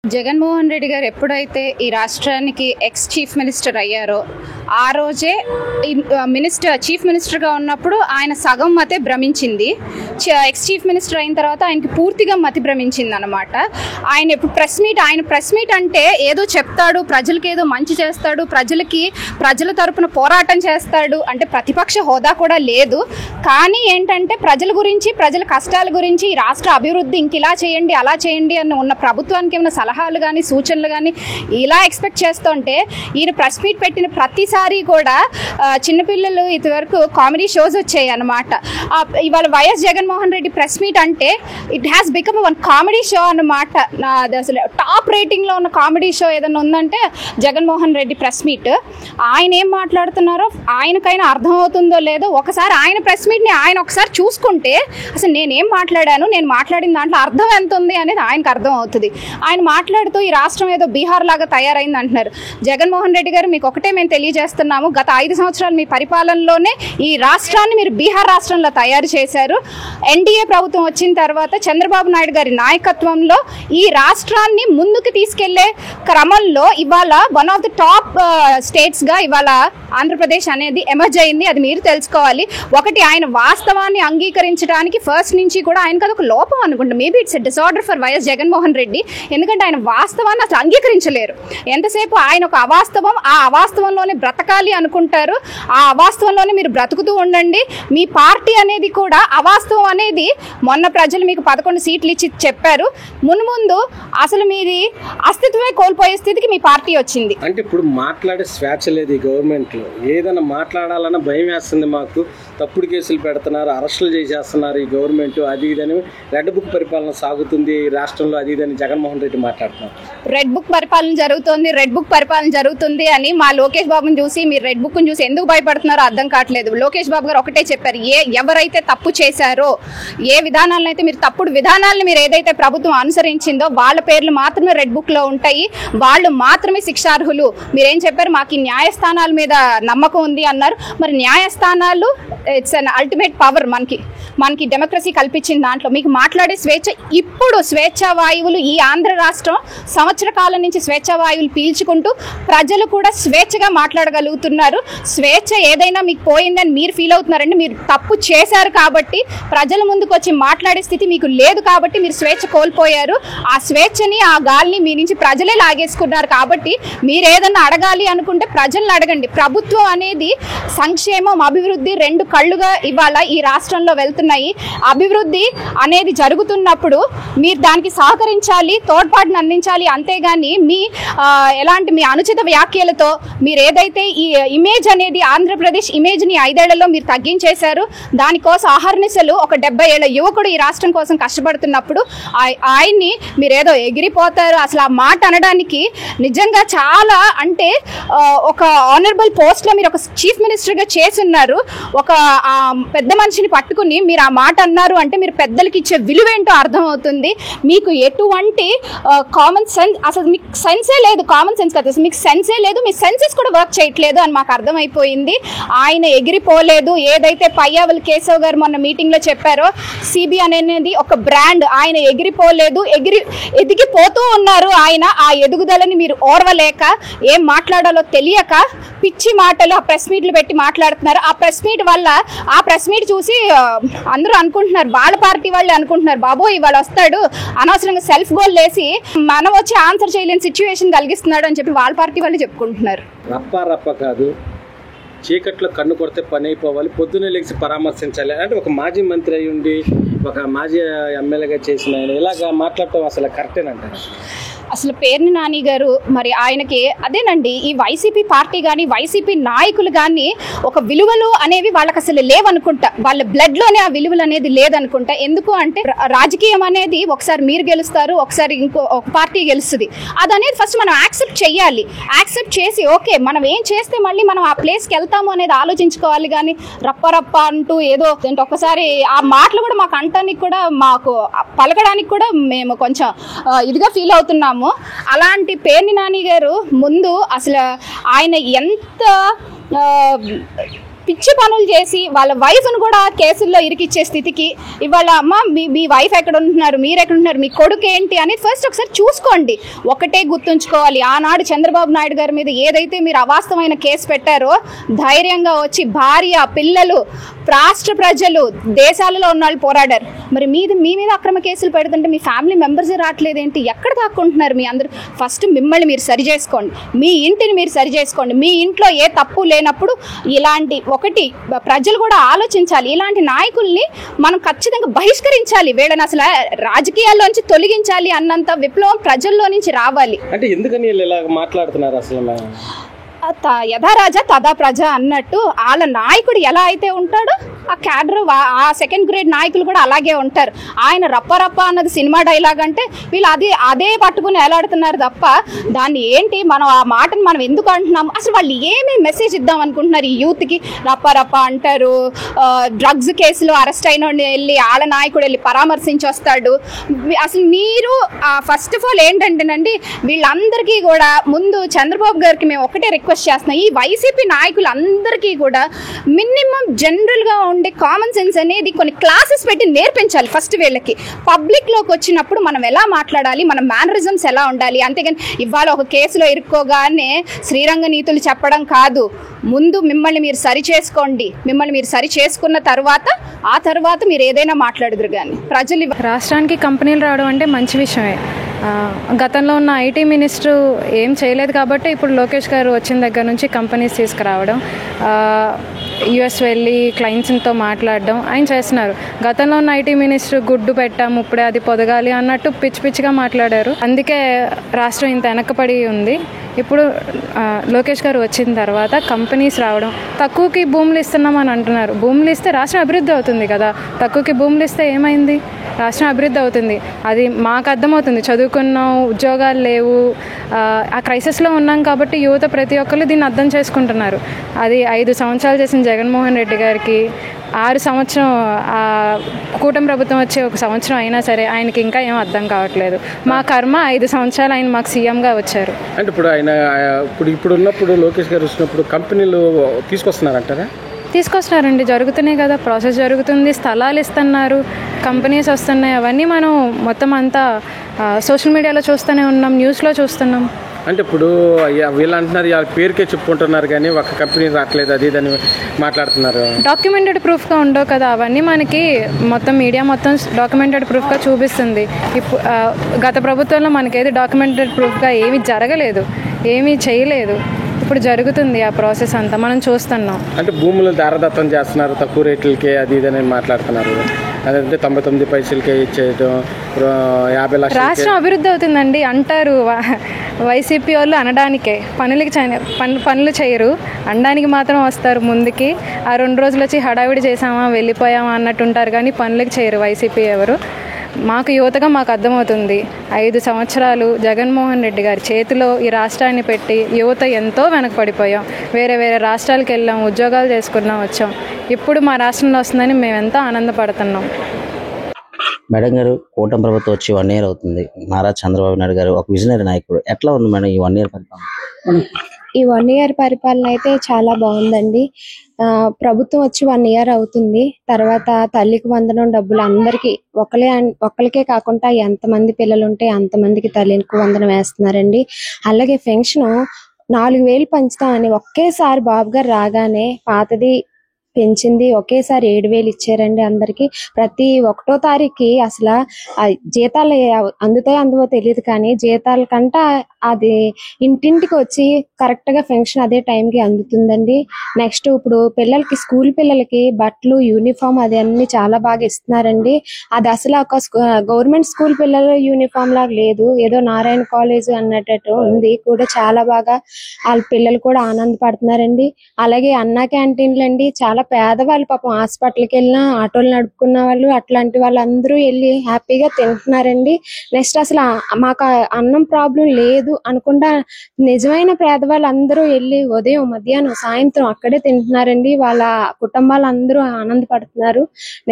జగన్మోహన్ రెడ్డి గారు ఎప్పుడైతే ఈ రాష్ట్రానికి ఎక్స్ చీఫ్ మినిస్టర్ అయ్యారో ఆ రోజే చీఫ్ మినిస్టర్గా ఉన్నప్పుడు ఆయన సగం మతే భ్రమించింది. ఎక్స్ చీఫ్ మినిస్టర్ అయిన తర్వాత ఆయనకి పూర్తిగా మతి భ్రమించింది అనమాట. ఆయన ఎప్పుడు ప్రెస్ మీట్ అంటే ఏదో చెప్తాడు, ప్రజలకి ఏదో మంచి చేస్తాడు, ప్రజల తరపున పోరాటం చేస్తాడు అంటే ప్రతిపక్ష హోదా కూడా లేదు. కానీ ఏంటంటే ప్రజల గురించి, ప్రజల కష్టాల గురించి, ఈ రాష్ట్ర అభివృద్ధి ఇంక ఇలా చేయండి అలా చేయండి అని ఉన్న ప్రభుత్వానికి ఏమైనా సలహాలు కానీ సూచనలు కానీ ఇలా ఎక్స్పెక్ట్ చేస్తుంటే ఈయన ప్రెస్ మీట్ పెట్టిన ప్రతిసారి కూడా చిన్నపిల్లలు ఇదివరకు కామెడీ షోస్ వచ్చాయి అన్నమాట. ఇవాళ YS Jaganmohan Reddy press meet అంటే it has become one comedy show అన్నమాట. అసలు టాప్ రేటింగ్లో ఉన్న కామెడీ షో ఏదైనా ఉందంటే జగన్మోహన్ రెడ్డి ప్రెస్ మీట్. ఆయన ఏం మాట్లాడుతున్నారో ఆయనకైనా అర్థమవుతుందో లేదో ఒకసారి ఆయన ప్రెస్ మీట్ని ఆయన ఒకసారి చూసుకుంటే అసలు నేనేం మాట్లాడాను, నేను మాట్లాడిన దాంట్లో అర్థం ఎంత ఉంది అనేది ఆయనకు అర్థం అవుతుంది. ఆయన మాట్లాడుతూ ఈ రాష్ట్రం ఏదో బీహార్ లాగా తయారైంది అంటున్నారు. జగన్మోహన్ రెడ్డి గారు మీకు ఒకటే మేము తెలియజేస్తున్నాము, గత 5 సంవత్సరాలు మీ పరిపాలనలోనే ఈ రాష్ట్రాన్ని మీరు బీహార్ రాష్ట్రంలో తయారు చేశారు. ఎన్డీఏ ప్రభుత్వం వచ్చిన తర్వాత చంద్రబాబు నాయుడు గారి నాయకత్వంలో ఈ రాష్ట్రాన్ని ముందుకు తీసుకెళ్లే క్రమంలో ఇవాళ వన్ ఆఫ్ ద టాప్ స్టేట్స్గా ఇవాళ ఆంధ్రప్రదేశ్ అనేది ఎమర్జ్ అయింది. అది మీరు తెలుసుకోవాలి. ఒకటి, ఆయన వాస్తవాన్ని అంగీకరించడానికి ఫస్ట్ నుంచి కూడా ఆయనకు అదొక లోపం అనుకుంటా. Maybe it's a disorder for YS Jaganmohan Reddy. ఎందుకంటే ఆయన వాస్తవాన్ని అసలు అంగీకరించలేరు. ఎంతసేపు ఆయన ఒక అవాస్తవం, ఆ అవాస్తవంలోనే బ్రతకాలి అనుకుంటారు. ఆ అవాస్తవంలోనే మీరు బ్రతుకుతూ ఉండండి. మీ పార్టీ అనేది కూడా అవాస్తవం అనేది మొన్న ప్రజలు మీకు 11 సీట్లు ఇచ్చి చెప్పారు. మున్ముందు అసలు మీది అస్తిత్వమే కోల్పోయే స్థితికి మీ పార్టీ వచ్చింది. అంటే ఇప్పుడు మాట్లాడే స్వేచ్ఛ లేదు ఈ గవర్నమెంట్లో. ఏదైనా మాట్లాడాలన్నా భయం వేస్తుంది మాకు. తప్పుడు కేసులు పెడుతున్నారు, అరెస్టులు చేసేస్తున్నారు ఈ గవర్నమెంట్. అది ఇదని రెడ్ బుక్ పరిపాలన సాగుతుంది ఈ రాష్ట్రంలో, అది ఇదని జగన్మోహన్ రెడ్డి మాట్లాడుతున్నారు. రెడ్ బుక్ పరిపాలన జరుగుతుంది అని మా లోకేష్ బాబుని చూసి, మీరు రెడ్ బుక్ని చూసి ఎందుకు భయపడుతున్నారో అర్థం కావట్లేదు. లోకేష్ బాబు గారు ఒకటే చెప్పారు, ఎవరైతే తప్పు చేశారో, ఏ విధానాలను అయితే మీరు తప్పుడు విధానాలను మీరు ఏదైతే ప్రభుత్వం అనుసరించిందో వాళ్ళ పేర్లు మాత్రమే రెడ్ బుక్ లో ఉంటాయి, వాళ్ళు మాత్రమే శిక్షార్హులు. మీరేం చెప్పారు, మాకు న్యాయస్థానాల మీద నమ్మకం ఉంది అన్నారు. మరి న్యాయస్థానాలు ఇట్స్ అన్ అల్టిమేట్ పవర్, మనకి డెమోక్రసీ కల్పించిన దాంట్లో మీకు మాట్లాడే స్వేచ్ఛ. ఇప్పుడు స్వేచ్ఛా వాయువులు ఈ ఆంధ్ర రాష్ట్రం సంవత్సర కాలం నుంచి స్వేచ్ఛా వాయువులు పీల్చుకుంటూ ప్రజలు కూడా స్వేచ్ఛగా మాట్లాడగలుగుతున్నారు. స్వేచ్ఛ ఏదైనా మీకు పోయిందని మీరు ఫీల్ అవుతున్నారండి. మీరు తప్పు చేశారు కాబట్టి ప్రజల ముందుకు వచ్చి మాట్లాడే స్థితి మీకు లేదు కాబట్టి మీరు స్వేచ్ఛ కోల్పోయారు. ఆ స్వేచ్ఛని, ఆ గాలిని మీ నుంచి ప్రజలే లాగేసుకున్నారు. కాబట్టి మీరు ఏదన్నా అడగాలి అనుకుంటే ప్రజలను అడగండి. ప్రభుత్వం అనేది సంక్షేమం, అభివృద్ధి 2 కళ్ళుగా ఇవాళ ఈ రాష్ట్రంలో వెళ్తున్నాయి. అభివృద్ధి అనేది జరుగుతున్నప్పుడు మీరు దానికి సహకరించాలి, తోడ్పాటును అందించాలి. అంతేగాని మీ అనుచిత వ్యాఖ్యలతో మీరు ఏదైతే ఈ ఇమేజ్ అనేది ఆంధ్రప్రదేశ్ ఇమేజ్ని 5 ఏళ్లలో మీరు తగ్గించేశారు. దానికోసం అహర్నిశలు ఒక 70 ఏళ్ల యువకుడు ఈ రాష్ట్రం కోసం కష్టపడుతున్నప్పుడు ఆయన్ని మీరేదో ఎగిరిపోతారు. అసలు ఆ మాట అనడానికి నిజంగా చాలా అంటే ఒక ఆనరబుల్ పోస్ట్లో మీరు ఒక చీఫ్ మినిస్టర్గా చేస్తున్నారు. ఒక పెద్ద మనిషిని పట్టుకుని మీరు ఆ మాట అన్నారు అంటే మీరు పెద్దలకి ఇచ్చే విలువేంటో అర్థమవుతుంది. మీకు ఎటువంటి కామన్ సెన్స్, అసలు మీకు సెన్సే లేదు. కామన్ సెన్స్ కదా, మీకు సెన్సే లేదు. మీ సెన్సెస్ కూడా వర్క్ చేయట్లేదు అని మాకు అర్థమైపోయింది. ఆయన ఎగిరిపోలేదు. ఏదైతే పయ్యావుల కేశవ్ గారు మొన్న మీటింగ్లో చెప్పారో, సిబిఐ అనేది ఒక బ్రాండ్. ఆయన ఎగిరిపోలేదు, ఎదిగిపోతూ ఉన్నారు. ఆయన ఆ ఎదుగుదలని మీరు ఓర్వలేక, ఏం మాట్లాడాలో తెలియక పిచ్చి మాటలు ఆ ప్రెస్ మీట్లు పెట్టి మాట్లాడుతున్నారు. ఆ ప్రెస్ మీట్ వల్ల, ఆ ప్రెస్ మీట్ చూసి అందరూ అనుకుంటున్నారు, వాళ్ళ పార్టీ వాళ్ళు అనుకుంటున్నారు, బాబు ఇవాళ వస్తాడు అనవసరంగా సెల్ఫ్ గోల్ వేసి మనం వచ్చి ఆన్సర్ చేయలేని సిచ్యువేషన్ కలిగిస్తున్నాడు అని చెప్పి వాళ్ళ పార్టీ వాళ్ళు చెప్పుకుంటున్నారు. రప్ప కాదు, చీకట్లో కన్ను కొడితే పని అయిపోవాలి, పొద్దున్నే లేచి పరామర్శించాలి. అంటే ఒక మాజీ మంత్రి అయి ఉండి ఒక మాజీ ఎమ్మెల్యేగా చేసిన ఆయన ఇలాగా మాట్లాడటం అసలు కరెక్టేనంటారు? అసలు పేర్ని నాని గారు మరి ఆయనకి అదేనండి, ఈ వైసీపీ పార్టీ కానీ వైసీపీ నాయకులు కానీ ఒక విలువలు అనేవి వాళ్ళకి అసలు లేవనుకుంటా. వాళ్ళ బ్లడ్లోనే ఆ విలువలు అనేది లేదనుకుంటా. ఎందుకు అంటే రాజకీయం అనేది ఒకసారి మీరు గెలుస్తారు, ఒకసారి ఒక పార్టీ గెలుస్తుంది. అది అనేది ఫస్ట్ మనం యాక్సెప్ట్ చేయాలి. యాక్సెప్ట్ చేసి ఓకే మనం ఏం చేస్తే మళ్ళీ మనం ఆ ప్లేస్కి వెళ్తాము అనేది ఆలోచించుకోవాలి. కానీ రప్ప అంటూ ఏదో ఒకసారి ఆ మాటలు కూడా మాకు అంటానికి కూడా, మాకు పలకడానికి కూడా మేము కొంచెం ఇదిగా ఫీల్ అవుతున్నాము. అలాంటి పేర్ని నాని గారు ముందు అసలు ఆయన ఎంత పిచ్చి పనులు చేసి వాళ్ళ వైఫ్ను కూడా కేసుల్లో ఇరికిచ్చే స్థితికి ఇవాళ అమ్మ మీ వైఫ్ ఎక్కడ ఉంటున్నారు, మీరు ఎక్కడ ఉంటున్నారు, మీ కొడుకు ఏంటి అనేది ఫస్ట్ ఒకసారి చూసుకోండి. ఒకటే గుర్తుంచుకోవాలి, ఆనాడు చంద్రబాబు నాయుడు గారి మీద ఏదైతే మీరు అవాస్తవమైన కేసు పెట్టారో ధైర్యంగా వచ్చి భార్య, పిల్లలు, రాష్ట్ర ప్రజలు, దేశాలలో ఉన్న వాళ్ళు పోరాడారు. మరి మీ మీద అక్రమ కేసులు పెడుతుంటే మీ ఫ్యామిలీ మెంబర్స్ రావట్లేదేంటి? ఎక్కడ దాక్కుంటున్నారు మీ అందరూ? ఫస్ట్ మిమ్మల్ని మీరు సరి చేసుకోండి, మీ ఇంటిని మీరు సరి చేసుకోండి. మీ ఇంట్లో ఏ తప్పు లేనప్పుడు ఇలాంటి ఒకటి ప్రజలు కూడా ఆలోచించాలి. ఇలాంటి నాయకుల్ని మనం ఖచ్చితంగా బహిష్కరించాలి, వీళ్ళని అసలు రాజకీయాల్లోంచి తొలగించాలి అన్నంత విప్లవం ప్రజల్లో నుంచి రావాలి. అంటే ఎందుకని ఇలా మాట్లాడుతున్నారు అసలు? యథా రాజా తదా ప్రజ అన్నట్టు వాళ్ళ నాయకుడు ఎలా అయితే ఉంటాడో ఆ క్యాడర్, ఆ సెకండ్ గ్రేడ్ నాయకులు కూడా అలాగే ఉంటారు. ఆయన రప్ప రప్ప అన్నది సినిమా డైలాగ్ అంటే వీళ్ళు అదే పట్టుకుని ఎలాడుతున్నారు తప్ప దాన్ని ఏంటి మనం ఆ మాటను మనం ఎందుకు అంటున్నాము, అసలు వాళ్ళు ఏమి మెసేజ్ ఇద్దాం అనుకుంటున్నారు ఈ యూత్కి? రప్ప రప్ప అంటారు, డ్రగ్స్ కేసులో అరెస్ట్ అయిన వెళ్ళి వాళ్ళ నాయకుడు వెళ్ళి పరామర్శించి వస్తాడు. అసలు మీరు ఫస్ట్ ఆఫ్ ఆల్ ఏంటంటేనండి, వీళ్ళందరికీ కూడా ముందు చంద్రబాబు గారికి మేము ఒకటే రిక్వెస్ట్ చేస్తున్నాం, ఈ వైసీపీ నాయకులందరికీ కూడా మినిమం జనరల్గా ఉండే కామన్ సెన్స్ అనేది కొన్ని క్లాసెస్ పెట్టి నేర్పించాలి. ఫస్ట్ వీళ్ళకి పబ్లిక్లోకి వచ్చినప్పుడు మనం ఎలా మాట్లాడాలి, మన మేనరిజమ్స్ ఎలా ఉండాలి. అంతేగాని ఇవాళ ఒక కేసులో ఇరుక్కోగానే శ్రీరంగ నీతులు చెప్పడం కాదు. ముందు మిమ్మల్ని మీరు సరి చేసుకోండి, మిమ్మల్ని మీరు సరి చేసుకున్న తర్వాత ఆ తర్వాత మీరు ఏదైనా మాట్లాడుదురు. కానీ ప్రజలు రాష్ట్రానికి కంపెనీలు రావడం అంటే మంచి విషయమే. గతంలో ఉన్న ఐటీ మినిస్టర్ ఏం చేయలేదు కాబట్టి ఇప్పుడు లోకేష్ గారు వచ్చిన దగ్గర నుంచి కంపెనీస్ తీసుకురావడం, యుఎస్ వెళ్ళి క్లయింట్స్తో మాట్లాడడం ఆయన చేస్తున్నారు. గతంలో ఉన్న ఐటీ మినిస్టర్ గుడ్డు పెట్టాము ఇప్పుడే అది పొదగాలి అన్నట్టు పిచ్చిగా మాట్లాడారు. అందుకే రాష్ట్రం ఇంత వెనకపడి ఉంది. ఇప్పుడు లోకేష్ గారు వచ్చిన తర్వాత కంపెనీస్ రావడం, తక్కువకి భూములు ఇస్తున్నామని అంటున్నారు. భూములు ఇస్తే రాష్ట్రం అభివృద్ధి అవుతుంది కదా, తక్కువకి భూములు ఇస్తే ఏమైంది? రాష్ట్రం అభివృద్ధి అవుతుంది. అది మాకు అర్థమవుతుంది. చదువుకున్నాం, ఉద్యోగాలు లేవు, ఆ క్రైసిస్లో ఉన్నాం కాబట్టి యువత ప్రతి ఒక్కరు దీన్ని అర్థం చేసుకుంటున్నారు. అది 5 సంవత్సరాలు చేసిన జగన్మోహన్ రెడ్డి గారికి 6 సంవత్సరం కూటమి ప్రభుత్వం వచ్చే 1 సంవత్సరం అయినా సరే ఆయనకి ఇంకా ఏం అర్థం కావట్లేదు. మా కర్మ 5 సంవత్సరాలు ఆయన మాకు సీఎంగా వచ్చారు. అంటే ఇప్పుడు ఆయన ఇప్పుడు ఉన్నప్పుడు లోకేష్ గారు వచ్చినప్పుడు కంపెనీలు తీసుకొస్తున్నారంటారా? తీసుకొస్తున్నారండి, జరుగుతున్నాయి కదా, ప్రాసెస్ జరుగుతుంది, స్థలాలు ఇస్తున్నారు, కంపెనీస్ వస్తున్నాయి. అవన్నీ మనం మొత్తం అంతా సోషల్ మీడియాలో చూస్తూనే ఉన్నాం, న్యూస్లో చూస్తున్నాం. అంటే ఇప్పుడు వీళ్ళు అంటున్నారు వాళ్ళ పేరుకే చెప్పుకుంటున్నారు కానీ ఒక కంపెనీ రావట్లేదు, అది ఇదని మాట్లాడుతున్నారు. డాక్యుమెంటెడ్ ప్రూఫ్గా ఉండవు కదా అవన్నీ, మనకి మొత్తం మీడియా మొత్తం డాక్యుమెంటెడ్ ప్రూఫ్గా చూపిస్తుంది. ఇప్పుడు గత ప్రభుత్వంలో మనకేది డాక్యుమెంటెడ్ ప్రూఫ్గా ఏమీ జరగలేదు, ఏమీ చేయలేదు. ఇప్పుడు జరుగుతుంది ఆ ప్రాసెస్ అంతా మనం చూస్తున్నాం. అంటే భూములు దారదత్తం చేస్తున్నారు తక్కువ రేట్లకే, అది ఇదని మాట్లాడుతున్నారు. అదంటే 99 పైసలకే ఇచ్చేయడం, 50 లక్షలు. రాష్ట్రం అభివృద్ధి అవుతుందండి అంటారు వైసీపీ వాళ్ళు, అనడానికే. పనులు చేయరు, అనడానికి మాత్రం వస్తారు ముందుకి. ఆ 2 రోజులు వచ్చి హడావిడి చేసామా వెళ్ళిపోయామా అన్నట్టు ఉంటారు కానీ పనులకి చేయరు వైసీపీ ఎవరు. మాకు యువతగా మాకు అర్థమవుతుంది, 5 సంవత్సరాలు జగన్మోహన్ రెడ్డి గారి చేతిలో ఈ రాష్ట్రాన్ని పెట్టి యువత ఎంతో వెనకపడిపోయాం. వేరే రాష్ట్రాలకు వెళ్ళాం, ఉద్యోగాలు చేసుకున్నాం, వచ్చాం. ఇప్పుడు మా రాష్ట్రంలో వస్తుందని మేము ఎంతో ఆనందపడుతున్నాం. మేడం గారు, కూటమి ప్రభుత్వం వచ్చి 1 year అవుతుంది. నారా చంద్రబాబు నాయుడు గారు ఒక విజనరీ నాయకుడు. ఎట్లా ఉంది మేడం ఈ 1 year పరిపాలన? ఈ 1 year పరిపాలన అయితే చాలా బాగుందండి. ప్రభుత్వం వచ్చి 1 year అవుతుంది. తర్వాత తల్లికి వందనం డబ్బులు అందరికి ఒక్కరికే కాకుండా ఎంతమంది పిల్లలు ఉంటే అంతమందికి తల్లికి వందనం వేస్తున్నారండి. అలాగే పెన్షన్ 4,000 పెంచుతామని ఒకేసారి బాబు గారు రాగానే పాతది పెంచింది, ఒకేసారి 7,000 ఇచ్చారండి అందరికి. ప్రతి 1వ తారీఖుకి అసలు జీతాలు అందుతాయో అందవో తెలియదు కానీ జీతాల కంట అది ఇంటింటికి వచ్చి కరెక్ట్ గా పెన్షన్ అదే టైంకి అందుతుందండి. నెక్స్ట్ ఇప్పుడు పిల్లలకి స్కూల్ పిల్లలకి బట్టలు, యూనిఫామ్ అది అన్ని చాలా బాగా ఇస్తున్నారండి. అది అసలు ఒక గవర్నమెంట్ స్కూల్ పిల్లల యూనిఫామ్ లాగా లేదు, ఏదో నారాయణ కాలేజ్ అన్నట్టు ఉంది కూడా. చాలా బాగా వాళ్ళ పిల్లలు కూడా ఆనందపడుతున్నారండి. అలాగే అన్నా క్యాంటీన్లు అండి చాలా చాలా పేదవాళ్ళు పాపం హాస్పిటల్కి వెళ్ళినా ఆటోలు నడుపుకున్న వాళ్ళు అట్లాంటి వాళ్ళందరూ వెళ్ళి హ్యాపీగా తింటున్నారండి. నెక్స్ట్ అసలు మాకు అన్నం ప్రాబ్లం లేదు అనుకుంటా నిజమైన పేదవాళ్ళు అందరూ వెళ్ళి ఉదయం మధ్యాహ్నం సాయంత్రం అక్కడే తింటున్నారండి. వాళ్ళ కుటుంబాలు అందరూ ఆనందపడుతున్నారు.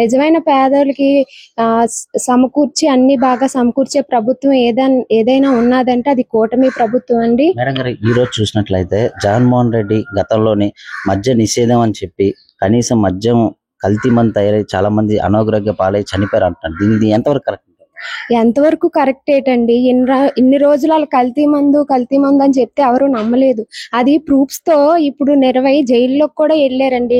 నిజమైన పేదలకి సమకూర్చి అన్ని బాగా సమకూర్చే ప్రభుత్వం ఏదైనా ఉన్నదంటే అది కూటమి ప్రభుత్వం అండి. మేడం గారు, ఈ రోజు చూసినట్లయితే జగన్మోహన్ రెడ్డి గతంలోని మద్య నిషేధం అని చెప్పి కనీసం మద్యం కల్తీ మంది తయారై చాలా మంది అనారోగ్య పాలై చనిపోయారు అంటున్నారు. దీనికి ఎంతవరకు కరెక్ట్? ఎంతవరకు కరెక్ట్ ఏంటండి? ఇన్ని రోజులు వాళ్ళు కల్తీ మందు అని చెప్తే ఎవరు నమ్మలేదు. అది ప్రూఫ్స్ తో ఇప్పుడు 20 జైల్లోకి కూడా వెళ్ళారండి.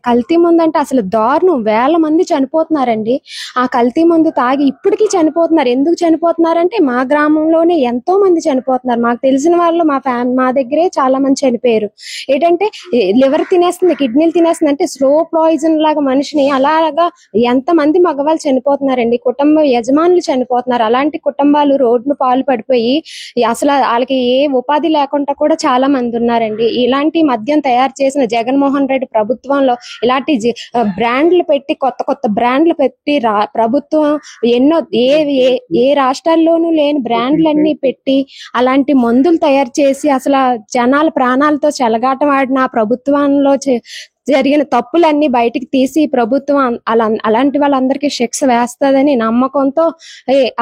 కల్తీ మందు అంటే అసలు దారుణం. వేల మంది చనిపోతున్నారండి ఆ కల్తీ మందు తాగి. ఇప్పటికీ చనిపోతున్నారు. ఎందుకు చనిపోతున్నారంటే మా గ్రామంలోనే ఎంతో మంది చనిపోతున్నారు. మాకు తెలిసిన వాళ్ళు మా దగ్గరే చాలా మంది చనిపోయారు. ఏంటంటే లివర్ తినేస్తుంది, కిడ్నీలు తినేస్తుంది, అంటే స్లో పాయిజన్ లాగా మనిషిని అలాగా ఎంతమంది మగవాళ్ళు చనిపోతున్నారండి. కుటుంబ యజమానులు చనిపోతున్నారు. అలాంటి కుటుంబాలు రోడ్డు పాలు పడిపోయి అసలు వాళ్ళకి ఏ ఉపాధి లేకుండా కూడా చాలా మంది ఉన్నారండి. ఇలాంటి మద్యం తయారు చేసిన జగన్మోహన్ రెడ్డి ప్రభుత్వంలో ఇలాంటి బ్రాండ్లు పెట్టి కొత్త బ్రాండ్లు పెట్టి ప్రభుత్వం ఎన్నో ఏ రాష్ట్రాల్లోనూ లేని బ్రాండ్లన్నీ పెట్టి అలాంటి మందులు తయారు చేసి అసలు జనాల ప్రాణాలతో చెలగాటం ఆడిన ప్రభుత్వంలో జరిగిన తప్పులన్నీ బయటికి తీసి ప్రభుత్వం అలాంటి వాళ్ళందరికీ శిక్ష వేస్తుందని నమ్మకంతో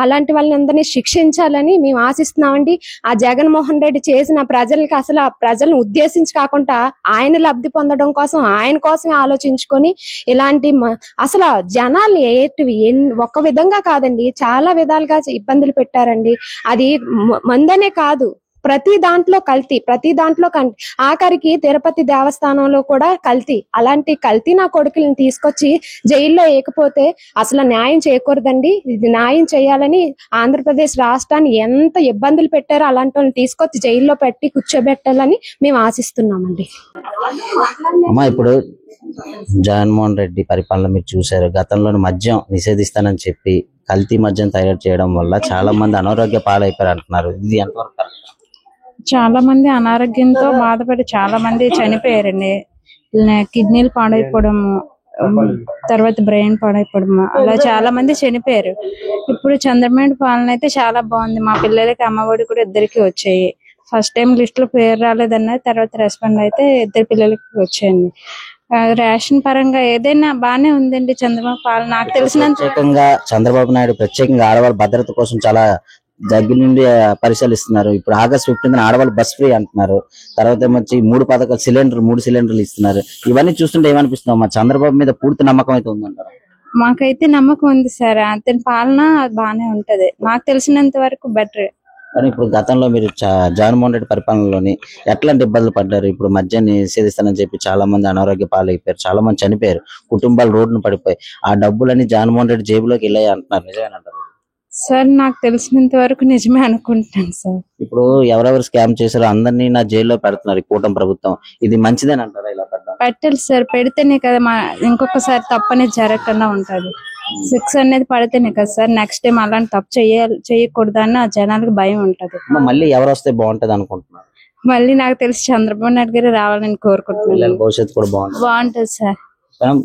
అలాంటి వాళ్ళందరినీ శిక్షించాలని మేము ఆశిస్తున్నామండి. ఆ జగన్మోహన్ రెడ్డి చేసిన ప్రజలకి అసలు ఆ ప్రజలను ఉద్దేశించి కాకుండా ఆయన లబ్ధి పొందడం కోసం ఆయన కోసమే ఆలోచించుకొని ఇలాంటి అసలు జనాలు ఒక్క విధంగా కాదండి, చాలా విధాలుగా ఇబ్బందులు పెట్టారండి. అది మందనే కాదు, ప్రతి దాంట్లో కల్తీ. ఆఖరికి తిరుపతి దేవస్థానంలో కూడా కల్తీ. అలాంటి కల్తీ నా కొడుకులను తీసుకొచ్చి జైల్లో వేయకపోతే అసలు న్యాయం చేయకూడదండి. ఇది న్యాయం చేయాలని ఆంధ్రప్రదేశ్ రాష్ట్రాన్ని ఎంత ఇబ్బందులు పెట్టారో అలాంటి వాళ్ళని తీసుకొచ్చి జైల్లో పెట్టి కూర్చోబెట్టాలని మేము ఆశిస్తున్నామండి. అమ్మా, ఇప్పుడు జగన్మోహన్ రెడ్డి పరిపాలన మీరు చూశారు. గతంలో మద్యం నిషేధిస్తానని చెప్పి కల్తీ మద్యం తయారు చేయడం వల్ల చాలా మంది అనారోగ్య పాలైపోయారు అంటున్నారు. ఇది ఎంతవరకు కరెక్ట్? చాలా మంది అనారోగ్యంతో బాధపడి చాలా మంది చనిపోయారండి. కిడ్నీలు పాడైపోవడము, తర్వాత బ్రెయిన్ పాడైపోవడము, అలా చాలా మంది చనిపోయారు. ఇప్పుడు చంద్రబాబు పాలన అయితే చాలా బాగుంది. మా పిల్లలకి అమ్మఒడి కూడా ఇద్దరికి వచ్చాయి. ఫస్ట్ టైం లిస్ట్ లో పేరు రాలేదన్నది, తర్వాత రెస్పాండ్ అయితే 2 పిల్లలకి వచ్చాయండి. రేషన్ పరంగా ఏదైనా బానే ఉందండి చంద్రబాబు పాలన. నాకు తెలిసినంత చంద్రబాబు నాయుడు ప్రత్యేకంగా ఆడవాళ్ళ భద్రత కోసం చాలా దగ్గర నుండి పరిశీలిస్తున్నారు. ఇప్పుడు August 15 ఆడవాళ్ళు బస్ ఫ్రీ అంటున్నారు. తర్వాత ఏమొచ్చి 3 పథకాలు మూడు సిలిండర్లు ఇస్తున్నారు. ఇవన్నీ చూస్తుంటే ఏమనిపిస్తుంది? మా చంద్రబాబు మీద పూర్తి నమ్మకం అయితే ఉందంటారు? మాకైతే నమ్మకం ఉంది సార్. అతని పాలన బానే ఉంటది. నాకు తెలిసినంత వరకు బెటర్. కానీ ఇప్పుడు గతంలో మీరు జగన్మోహన్ రెడ్డి పరిపాలనలోని ఎట్లాంటి ఇబ్బందులు పడ్డారు? ఇప్పుడు మద్యాన్ని నిషేధిస్తానని చెప్పి చాలా మంది అనారోగ్య పాలైపోయారు, చాలా మంది చనిపోయారు, కుటుంబాలు రోడ్డును పడిపోయి ఆ డబ్బులన్నీ జగన్మోహన్ రెడ్డి జేబులోకి వెళ్ళాయి అంటున్నారు. నిజమేనంటారు సార్? నాకు తెలిసినంత వరకు నిజమే అనుకుంటాను సార్. ఇప్పుడు ఎవరెవరు స్కామ్ చేశారో అందరినీ నా జైల్లో పెడుతున్నారు ఈ కూటమి ప్రభుత్వం. ఇది మంచిదేనంటారా? ఇలా పెట్టాలి సార్. పెడితేనే కదా ఇంకొకసారి తప్పు అనేది జరగకుండా ఉంటది. 6 అనేది పడితేనే కదా సార్ నెక్స్ట్ టైం అలాంటి తప్పు చేయకూడదని ఆ జనాలకు భయం ఉంటది. మళ్ళీ ఎవరు వస్తే బాగుంటది అనుకుంటున్నారు? మళ్ళీ నాకు తెలిసి చంద్రబాబు నాయుడు గారు రావాలని కోరుకుంటున్నాను. భవిష్యత్తు కూడా బాగుంటది సార్.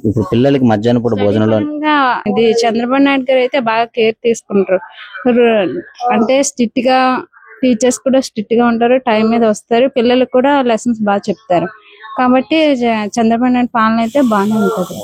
ఇప్పుడు పిల్లలకి మధ్యాహ్నం పూట భోజనంలో ఇది చంద్రబాబు నాయుడు గారు అయితే బాగా కేర్ తీసుకుంటారు. అంటే స్ట్రిక్ట్ గా టీచర్స్ కూడా స్ట్రిక్ట్ గా ఉంటారు, టైం మీద వస్తారు, పిల్లలకు కూడా లెసన్స్ బాగా చెప్తారు. కాబట్టి చంద్రబాబు నాయుడు పాలన అయితే బాగానే ఉంటది.